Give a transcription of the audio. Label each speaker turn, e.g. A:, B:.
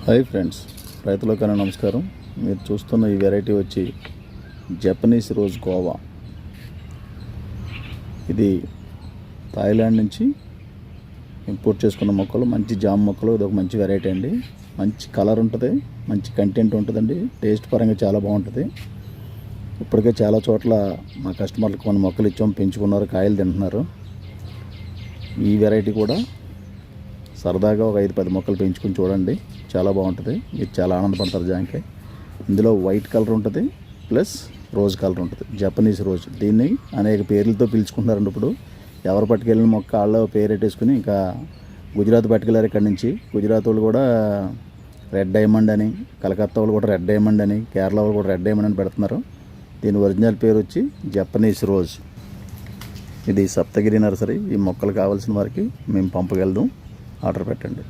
A: Hi friends, రైతులకైనా నమస్కారం. మీరు చూస్తున్న ఈ వెరైటీ వచ్చి జపనీస్ రోజ్ గోవా. ఇది థాయిలాండ్ నుంచి ఇంపోర్ట్ చేసుకున్న మొక్కలు, మంచి జామ మొక్కలు. ఇది ఒక మంచి వెరైటీ అండి. మంచి కలర్ ఉంటుంది, మంచి కంటెంట్ ఉంటుందండి. టేస్ట్ పరంగా చాలా బాగుంటుంది. ఇప్పటికే చాలా చోట్ల మా కస్టమర్లకు కొన్ని మొక్కలు ఇచ్చాం, పెంచుకున్నారు, కాయలు తింటున్నారు. ఈ వెరైటీ కూడా సరదాగా ఒక 5-10 మొక్కలు పెంచుకుని చూడండి, చాలా బాగుంటుంది. మీరు చాలా ఆనందపడతారు. జాంకాయ ఇందులో వైట్ కలర్ ఉంటుంది, ప్లస్ రోజ్ కలర్ ఉంటుంది. జపనీస్ రోజ్, దీన్ని అనేక పేర్లతో పిలుచుకుంటున్నారండి. ఇప్పుడు ఎవరు పట్టుకెళ్ళిన మొక్క వాళ్ళు పేరెట్టేసుకుని ఇంకా గుజరాత్ పట్టుకెళ్ళారు. ఇక్కడి నుంచి గుజరాత్ వాళ్ళు కూడా రెడ్ డైమండ్ అని, కలకత్తా వాళ్ళు కూడా రెడ్ డైమండ్ అని, కేరళ వాళ్ళు కూడా రెడ్ డైమండ్ అని పెడుతున్నారు. దీని ఒరిజినల్ పేరు వచ్చి జపనీస్ రోజ్. ఇది సప్తగిరి నర్సరీ. ఈ మొక్కలు కావాల్సిన వారికి మేము పంపగలుగుతాం. ఆర్డర్ పెట్టండి.